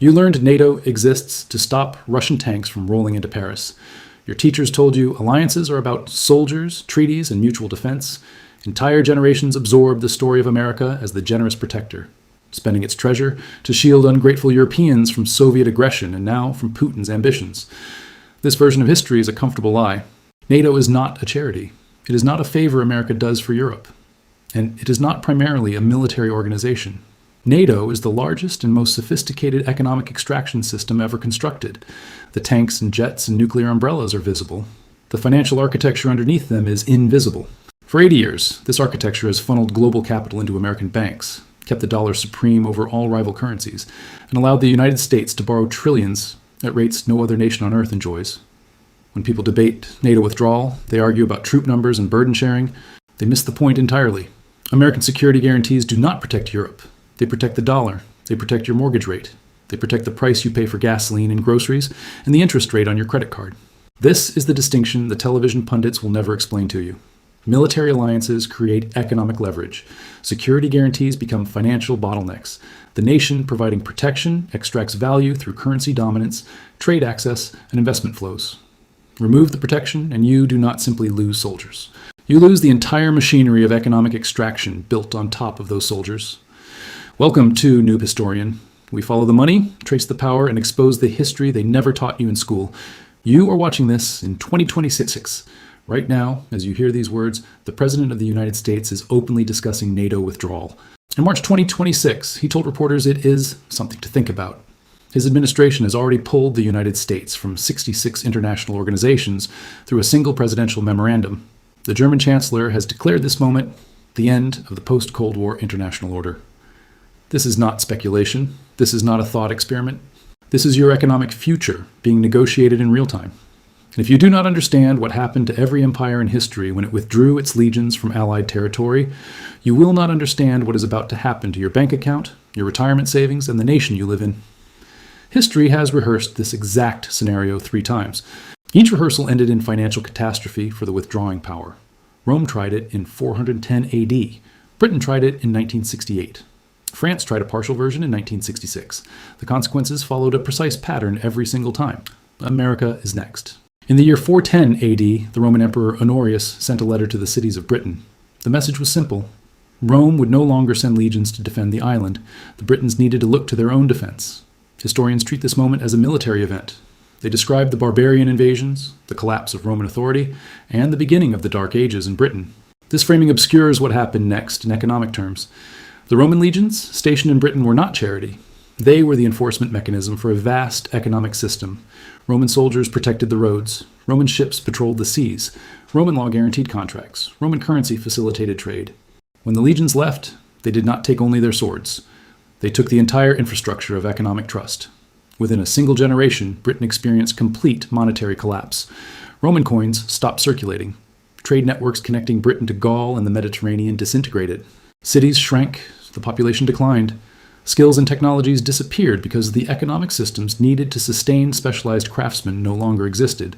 You learned NATO exists to stop Russian tanks from rolling into Paris. Your teachers told you alliances are about soldiers, treaties, and mutual defense. Entire generations absorbed the story of America as the generous protector, spending its treasure to shield ungrateful Europeans from Soviet aggression and now from Putin's ambitions. This version of history is a comfortable lie. NATO is not a charity. It is not a favor America does for Europe. And it is not primarily a military organization. NATO is the largest and most sophisticated economic extraction system ever constructed. The tanks and jets and nuclear umbrellas are visible. The financial architecture underneath them is invisible. For 80 years, this architecture has funneled global capital into American banks, kept the dollar supreme over all rival currencies, and allowed the United States to borrow trillions at rates no other nation on earth enjoys. When people debate NATO withdrawal, they argue about troop numbers and burden sharing. They miss the point entirely. American security guarantees do not protect Europe. They protect the dollar. They protect your mortgage rate. They protect the price you pay for gasoline and groceries and the interest rate on your credit card. This is the distinction the television pundits will never explain to you. Military alliances create economic leverage. Security guarantees become financial bottlenecks. The nation providing protection extracts value through currency dominance, trade access, and investment flows. Remove the protection, and you do not simply lose soldiers. You lose the entire machinery of economic extraction built on top of those soldiers. Welcome to Noob Historian. We follow the money, trace the power, and expose the history they never taught you in school. You are watching this in 2026. Right now, as you hear these words, the President of the United States is openly discussing NATO withdrawal. In March 2026, he told reporters it is something to think about. His administration has already pulled the United States from 66 international organizations through a single presidential memorandum. The German Chancellor has declared this moment the end of the post-Cold War international order. This is not speculation. This is not a thought experiment. This is your economic future being negotiated in real time. And if you do not understand what happened to every empire in history when it withdrew its legions from Allied territory, you will not understand what is about to happen to your bank account, your retirement savings, and the nation you live in. History has rehearsed this exact scenario 3 times. Each rehearsal ended in financial catastrophe for the withdrawing power. Rome tried it in 410 AD. Britain tried it in 1968. France tried a partial version in 1966. The consequences followed a precise pattern every single time. America is next. In the year 410 AD, the Roman Emperor Honorius sent a letter to the cities of Britain. The message was simple. Rome would no longer send legions to defend the island. The Britons needed to look to their own defense. Historians treat this moment as a military event. They describe the barbarian invasions, the collapse of Roman authority, and the beginning of the Dark Ages in Britain. This framing obscures what happened next in economic terms. The Roman legions stationed in Britain were not charity. They were the enforcement mechanism for a vast economic system. Roman soldiers protected the roads. Roman ships patrolled the seas. Roman law guaranteed contracts. Roman currency facilitated trade. When the legions left, they did not take only their swords. They took the entire infrastructure of economic trust. Within a single generation, Britain experienced complete monetary collapse. Roman coins stopped circulating. Trade networks connecting Britain to Gaul and the Mediterranean disintegrated. Cities shrank. The population declined. Skills and technologies disappeared because the economic systems needed to sustain specialized craftsmen no longer existed.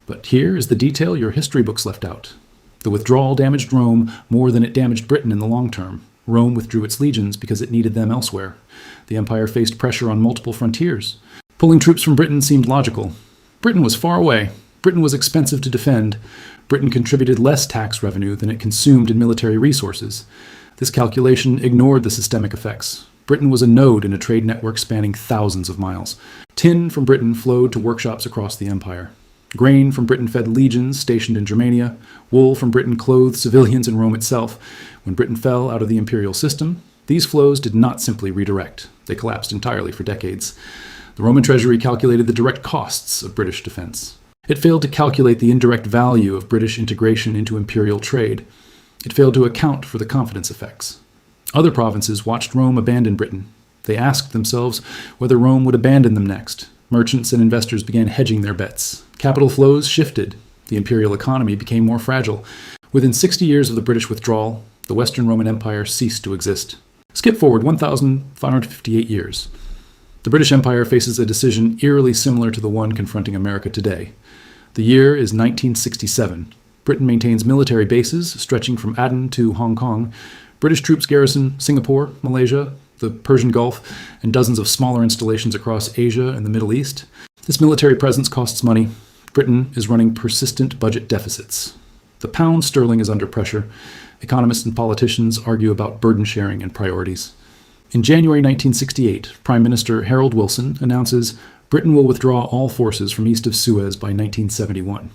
But here is the detail your history books left out. The withdrawal damaged Rome more than it damaged Britain in the long term. Rome withdrew its legions because it needed them elsewhere. The empire faced pressure on multiple frontiers. Pulling troops from Britain seemed logical. Britain was far away. Britain was expensive to defend. Britain contributed less tax revenue than it consumed in military resources. This calculation ignored the systemic effects. Britain was a node in a trade network spanning thousands of miles. Tin from Britain flowed to workshops across the empire. Grain from Britain fed legions stationed in Germania. Wool from Britain clothed civilians in Rome itself. When Britain fell out of the imperial system, these flows did not simply redirect. They collapsed entirely for decades. The Roman Treasury calculated the direct costs of British defense. It failed to calculate the indirect value of British integration into imperial trade. It failed to account for the confidence effects. Other provinces watched Rome abandon Britain. They asked themselves whether Rome would abandon them next. Merchants and investors began hedging their bets. Capital flows shifted. The imperial economy became more fragile. Within 60 years of the British withdrawal, the Western Roman Empire ceased to exist. Skip forward 1,558 years. The British Empire faces a decision eerily similar to the one confronting America today. The year is 1967. Britain maintains military bases stretching from Aden to Hong Kong. British troops garrison Singapore, Malaysia, the Persian Gulf, and dozens of smaller installations across Asia and the Middle East. This military presence costs money. Britain is running persistent budget deficits. The pound sterling is under pressure. Economists and politicians argue about burden sharing and priorities. In January 1968, Prime Minister Harold Wilson announces Britain will withdraw all forces from East of Suez by 1971.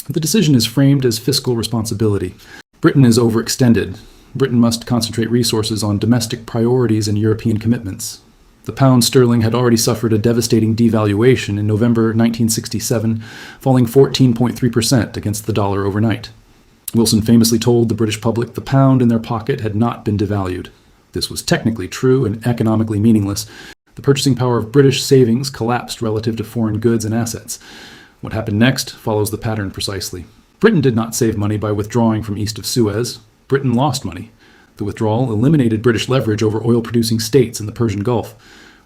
The decision is framed as fiscal responsibility. Britain is overextended. Britain must concentrate resources on domestic priorities and European commitments. The pound sterling had already suffered a devastating devaluation in November 1967, falling 14.3% against the dollar overnight. Wilson famously told the British public the pound in their pocket had not been devalued. This was technically true and economically meaningless. The purchasing power of British savings collapsed relative to foreign goods and assets. What happened next follows the pattern precisely. Britain did not save money by withdrawing from East of Suez. Britain lost money. The withdrawal eliminated British leverage over oil-producing states in the Persian Gulf.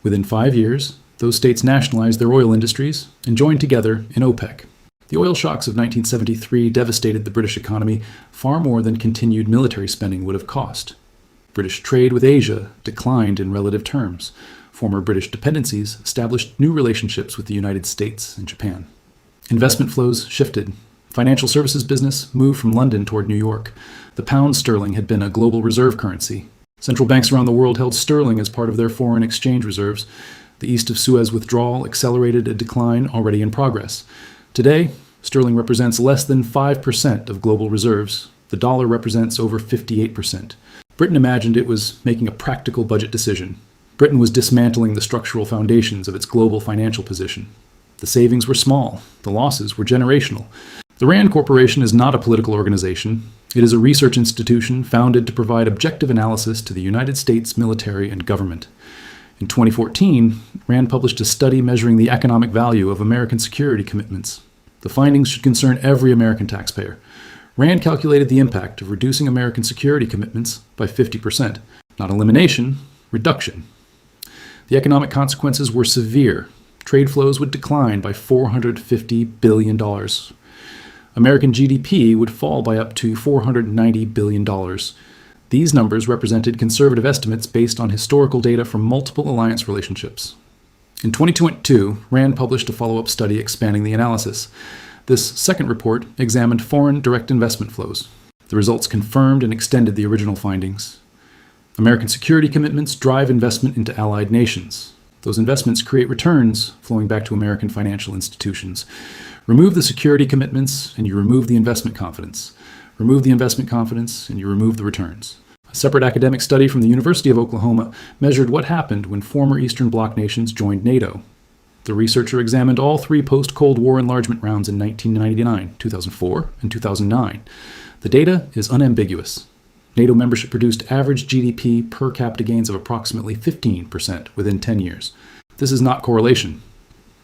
Within 5 years, those states nationalized their oil industries and joined together in OPEC. The oil shocks of 1973 devastated the British economy far more than continued military spending would have cost. British trade with Asia declined in relative terms. Former British dependencies established new relationships with the United States and Japan. Investment flows shifted. Financial services business moved from London toward New York. The pound sterling had been a global reserve currency. Central banks around the world held sterling as part of their foreign exchange reserves. The East of Suez withdrawal accelerated a decline already in progress. Today, sterling represents less than 5% of global reserves. The dollar represents over 58%. Britain imagined it was making a practical budget decision. Britain was dismantling the structural foundations of its global financial position. The savings were small. The losses were generational. The RAND Corporation is not a political organization. It is a research institution founded to provide objective analysis to the United States military and government. In 2014, RAND published a study measuring the economic value of American security commitments. The findings should concern every American taxpayer. RAND calculated the impact of reducing American security commitments by 50%. Not elimination, reduction. The economic consequences were severe. Trade flows would decline by $450 billion. American GDP would fall by up to $490 billion. These numbers represented conservative estimates based on historical data from multiple alliance relationships. In 2022, RAND published a follow-up study expanding the analysis. This second report examined foreign direct investment flows. The results confirmed and extended the original findings. American security commitments drive investment into allied nations. Those investments create returns flowing back to American financial institutions. Remove the security commitments and you remove the investment confidence. Remove the investment confidence and you remove the returns. A separate academic study from the University of Oklahoma measured what happened when former Eastern Bloc nations joined NATO. The researcher examined all three post-Cold War enlargement rounds in 1999, 2004, and 2009. The data is unambiguous. NATO membership produced average GDP per capita gains of approximately 15% within 10 years. This is not correlation.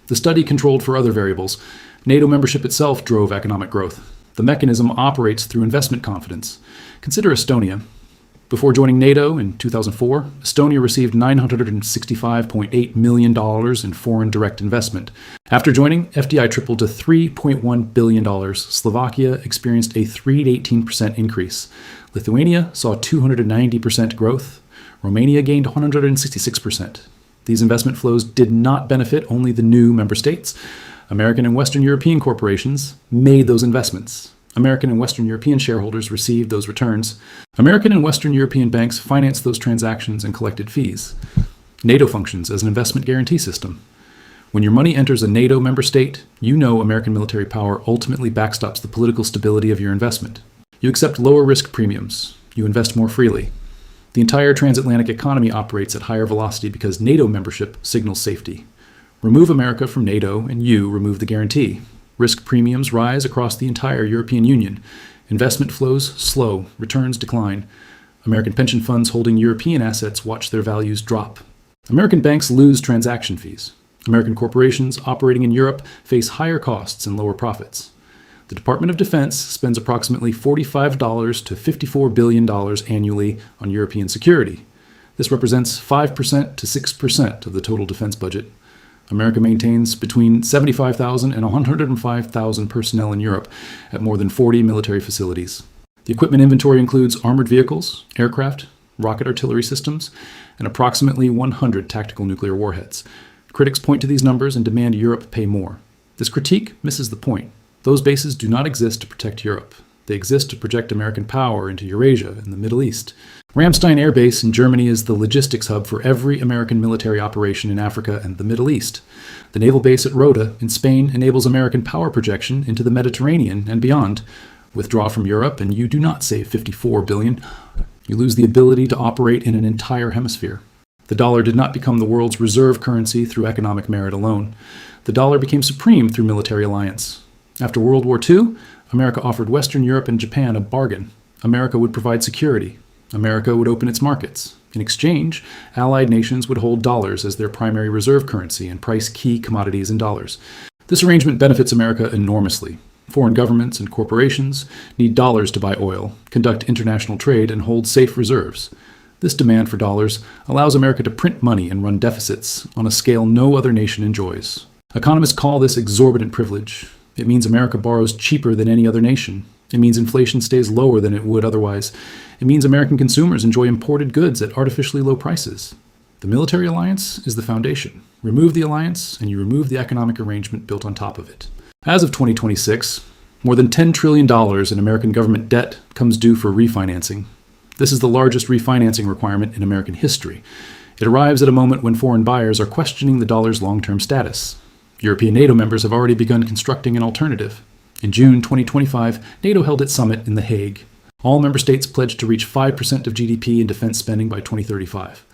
The study controlled for other variables. NATO membership itself drove economic growth. The mechanism operates through investment confidence. Consider Estonia. Before joining NATO in 2004, Estonia received $965.8 million in foreign direct investment. After joining, FDI tripled to $3.1 billion. Slovakia experienced a 318% increase. Lithuania saw 290% growth. Romania gained 166%. These investment flows did not benefit only the new member states. American and Western European corporations made those investments. American and Western European shareholders received those returns. American and Western European banks financed those transactions and collected fees. NATO functions as an investment guarantee system. When your money enters a NATO member state, you know American military power ultimately backstops the political stability of your investment. You accept lower risk premiums. You invest more freely. The entire transatlantic economy operates at higher velocity because NATO membership signals safety. Remove America from NATO and you remove the guarantee. Risk premiums rise across the entire European Union. Investment flows slow, returns decline. American pension funds holding European assets watch their values drop. American banks lose transaction fees. American corporations operating in Europe face higher costs and lower profits. The Department of Defense spends approximately $45 to $54 billion annually on European security. This represents 5% to 6% of the total defense budget. America maintains between 75,000 and 105,000 personnel in Europe at more than 40 military facilities. The equipment inventory includes armored vehicles, aircraft, rocket artillery systems, and approximately 100 tactical nuclear warheads. Critics point to these numbers and demand Europe pay more. This critique misses the point. Those bases do not exist to protect Europe. They exist to project American power into Eurasia and the Middle East. Ramstein Air Base in Germany is the logistics hub for every American military operation in Africa and the Middle East. The naval base at Rota in Spain enables American power projection into the Mediterranean and beyond. Withdraw from Europe and you do not save $54 billion. You lose the ability to operate in an entire hemisphere. The dollar did not become the world's reserve currency through economic merit alone. The dollar became supreme through military alliance. After World War II, America offered Western Europe and Japan a bargain. America would provide security. America would open its markets. In exchange, allied nations would hold dollars as their primary reserve currency and price key commodities in dollars. This arrangement benefits America enormously. Foreign governments and corporations need dollars to buy oil, conduct international trade, and hold safe reserves. This demand for dollars allows America to print money and run deficits on a scale no other nation enjoys. Economists call this exorbitant privilege. It means America borrows cheaper than any other nation. It means inflation stays lower than it would otherwise. It means American consumers enjoy imported goods at artificially low prices. The military alliance is the foundation. Remove the alliance, and you remove the economic arrangement built on top of it. As of 2026, more than $10 trillion in American government debt comes due for refinancing. This is the largest refinancing requirement in American history. It arrives at a moment when foreign buyers are questioning the dollar's long-term status. European NATO members have already begun constructing an alternative. In June 2025, NATO held its summit in The Hague. All member states pledged to reach 5% of GDP in defense spending by 2035.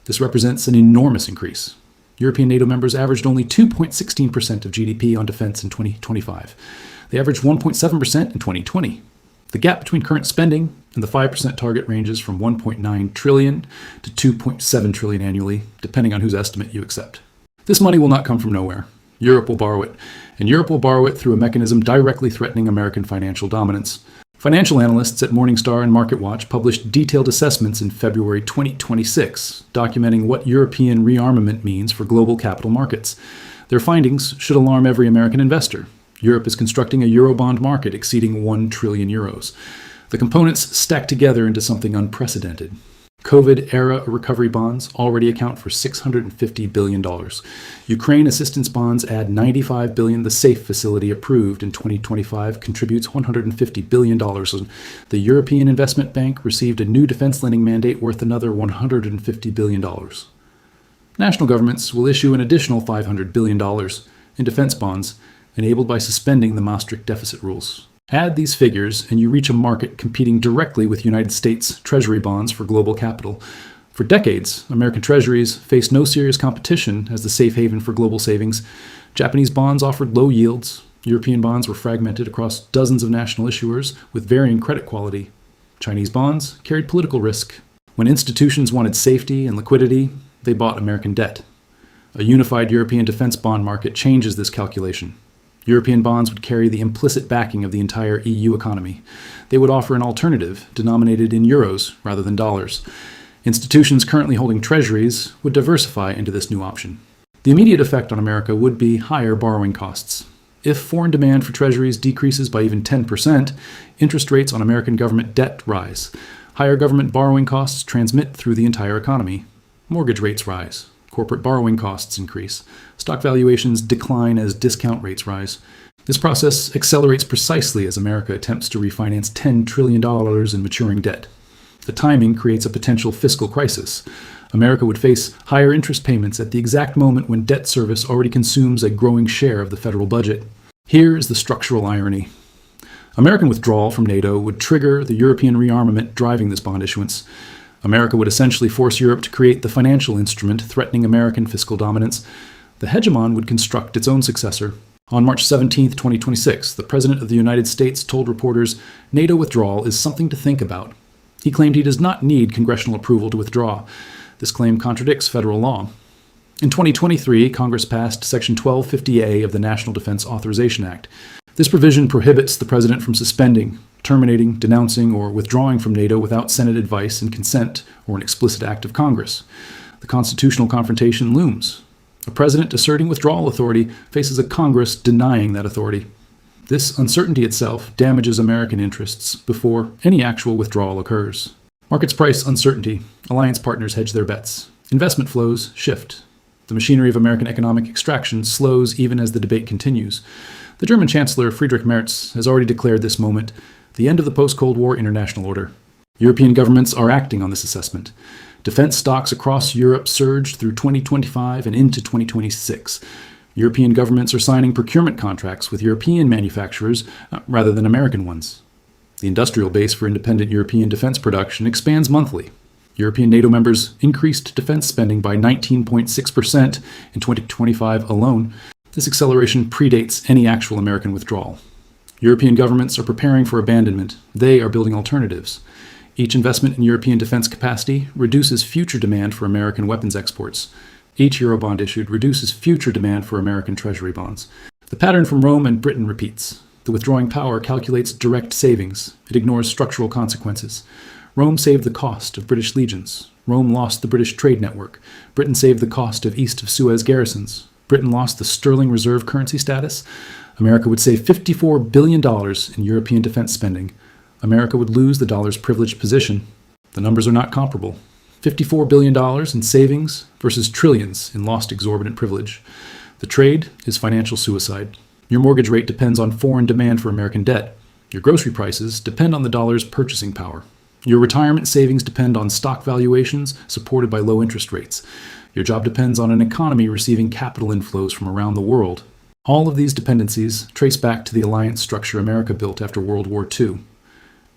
This represents an enormous increase. European NATO members averaged only 2.16% of GDP on defense in 2025. They averaged 1.7% in 2020. The gap between current spending and the 5% target ranges from $1.9 trillion to $2.7 trillion annually, depending on whose estimate you accept. This money will not come from nowhere. Europe will borrow it, and Europe will borrow it through a mechanism directly threatening American financial dominance. Financial analysts at Morningstar and MarketWatch published detailed assessments in February 2026, documenting what European rearmament means for global capital markets. Their findings should alarm every American investor. Europe is constructing a Eurobond market exceeding 1 trillion euros. The components stack together into something unprecedented. COVID-era recovery bonds already account for $650 billion. Ukraine assistance bonds add $95 billion. The SAFE facility approved in 2025 contributes $150 billion. The European Investment Bank received a new defense lending mandate worth another $150 billion. National governments will issue an additional $500 billion in defense bonds, enabled by suspending the Maastricht deficit rules. Add these figures, and you reach a market competing directly with United States Treasury bonds for global capital. For decades, American treasuries faced no serious competition as the safe haven for global savings. Japanese bonds offered low yields. European bonds were fragmented across dozens of national issuers with varying credit quality. Chinese bonds carried political risk. When institutions wanted safety and liquidity, they bought American debt. A unified European defense bond market changes this calculation. European bonds would carry the implicit backing of the entire EU economy. They would offer an alternative denominated in euros rather than dollars. Institutions currently holding treasuries would diversify into this new option. The immediate effect on America would be higher borrowing costs. If foreign demand for treasuries decreases by even 10%, interest rates on American government debt rise. Higher government borrowing costs transmit through the entire economy. Mortgage rates rise. Corporate borrowing costs increase. Stock valuations decline as discount rates rise. This process accelerates precisely as America attempts to refinance $10 trillion in maturing debt. The timing creates a potential fiscal crisis. America would face higher interest payments at the exact moment when debt service already consumes a growing share of the federal budget. Here is the structural irony. American withdrawal from NATO would trigger the European rearmament driving this bond issuance. America would essentially force Europe to create the financial instrument threatening American fiscal dominance. The hegemon would construct its own successor. On March 17, 2026, the President of the United States told reporters, NATO withdrawal is something to think about. He claimed he does not need congressional approval to withdraw. This claim contradicts federal law. In 2023, Congress passed Section 1250A of the National Defense Authorization Act. This provision prohibits the president from suspending, terminating, denouncing, or withdrawing from NATO without Senate advice and consent or an explicit act of Congress. The constitutional confrontation looms. A president asserting withdrawal authority faces a Congress denying that authority. This uncertainty itself damages American interests before any actual withdrawal occurs. Markets price uncertainty. Alliance partners hedge their bets. Investment flows shift. The machinery of American economic extraction slows even as the debate continues. The German Chancellor Friedrich Merz has already declared this moment the end of the post-Cold War international order. European governments are acting on this assessment. Defense stocks across Europe surged through 2025 and into 2026. European governments are signing procurement contracts with European manufacturers rather than American ones. The industrial base for independent European defense production expands monthly. European NATO members increased defense spending by 19.6% in 2025 alone. This acceleration predates any actual American withdrawal. European governments are preparing for abandonment. They are building alternatives. Each investment in European defense capacity reduces future demand for American weapons exports. Each Eurobond issued reduces future demand for American Treasury bonds. The pattern from Rome and Britain repeats. The withdrawing power calculates direct savings. It ignores structural consequences. Rome saved the cost of British legions. Rome lost the British trade network. Britain saved the cost of East of Suez garrisons. Britain lost the sterling reserve currency status. America would save $54 billion in European defense spending. America would lose the dollar's privileged position. The numbers are not comparable. $54 billion in savings versus trillions in lost exorbitant privilege. The trade is financial suicide. Your mortgage rate depends on foreign demand for American debt. Your grocery prices depend on the dollar's purchasing power. Your retirement savings depend on stock valuations supported by low interest rates. Your job depends on an economy receiving capital inflows from around the world. All of these dependencies trace back to the alliance structure America built after World War II.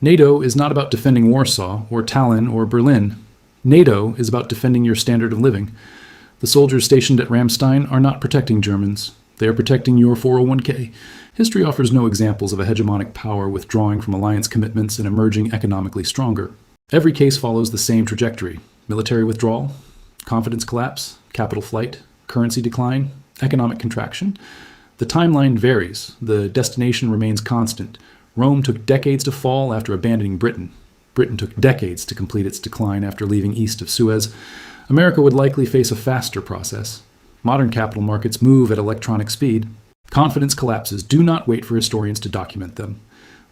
NATO is not about defending Warsaw or Tallinn or Berlin. NATO is about defending your standard of living. The soldiers stationed at Ramstein are not protecting Germans. They are protecting your 401k. History offers no examples of a hegemonic power withdrawing from alliance commitments and emerging economically stronger. Every case follows the same trajectory: military withdrawal, confidence collapse, capital flight, currency decline, economic contraction. The timeline varies. The destination remains constant. Rome took decades to fall after abandoning Britain. Britain took decades to complete its decline after leaving East of Suez. America would likely face a faster process. Modern capital markets move at electronic speed. Confidence collapses. Do not wait for historians to document them.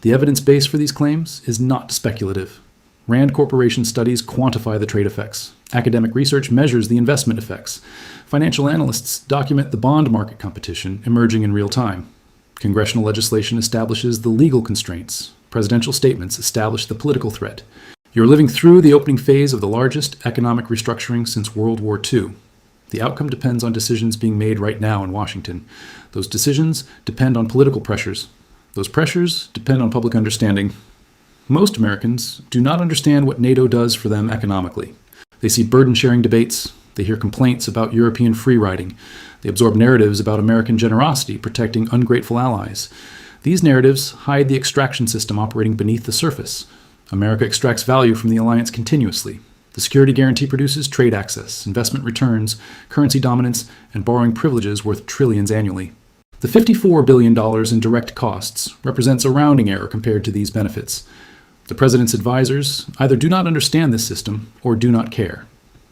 The evidence base for these claims is not speculative. Rand Corporation studies quantify the trade effects. Academic research measures the investment effects. Financial analysts document the bond market competition emerging in real time. Congressional legislation establishes the legal constraints. Presidential statements establish the political threat. You're living through the opening phase of the largest economic restructuring since World War II. The outcome depends on decisions being made right now in Washington. Those decisions depend on political pressures. Those pressures depend on public understanding. Most Americans do not understand what NATO does for them economically. They see burden-sharing debates. They hear complaints about European free-riding. They absorb narratives about American generosity protecting ungrateful allies. These narratives hide the extraction system operating beneath the surface. America extracts value from the alliance continuously. The security guarantee produces trade access, investment returns, currency dominance, and borrowing privileges worth trillions annually. The $54 billion in direct costs represents a rounding error compared to these benefits. The president's advisors either do not understand this system or do not care.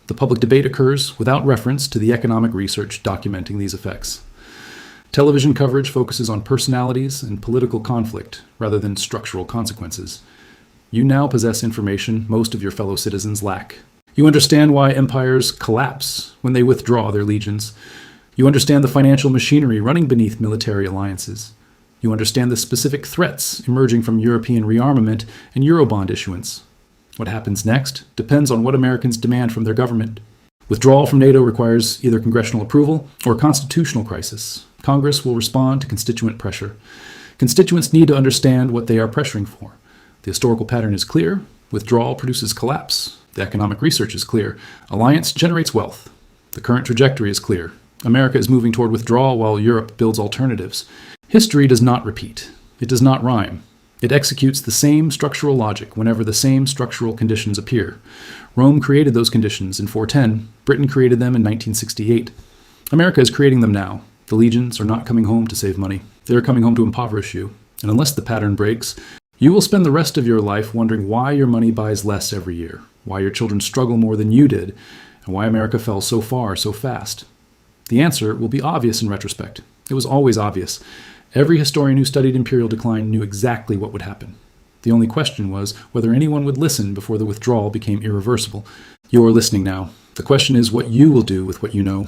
The public debate occurs without reference to the economic research documenting these effects. Television coverage focuses on personalities and political conflict rather than structural consequences. You now possess information most of your fellow citizens lack. You understand why empires collapse when they withdraw their legions. You understand the financial machinery running beneath military alliances. You understand the specific threats emerging from European rearmament and Eurobond issuance. What happens next depends on what Americans demand from their government. Withdrawal from NATO requires either congressional approval or a constitutional crisis. Congress will respond to constituent pressure. Constituents need to understand what they are pressuring for. The historical pattern is clear. Withdrawal produces collapse. The economic research is clear. Alliance generates wealth. The current trajectory is clear. America is moving toward withdrawal while Europe builds alternatives. History does not repeat. It does not rhyme. It executes the same structural logic whenever the same structural conditions appear. Rome created those conditions in 410. Britain created them in 1968. America is creating them now. The legions are not coming home to save money. They are coming home to impoverish you. And unless the pattern breaks, you will spend the rest of your life wondering why your money buys less every year, why your children struggle more than you did, and why America fell so far so fast. The answer will be obvious in retrospect. It was always obvious. Every historian who studied imperial decline knew exactly what would happen. The only question was whether anyone would listen before the withdrawal became irreversible. You're listening now. The question is what you will do with what you know.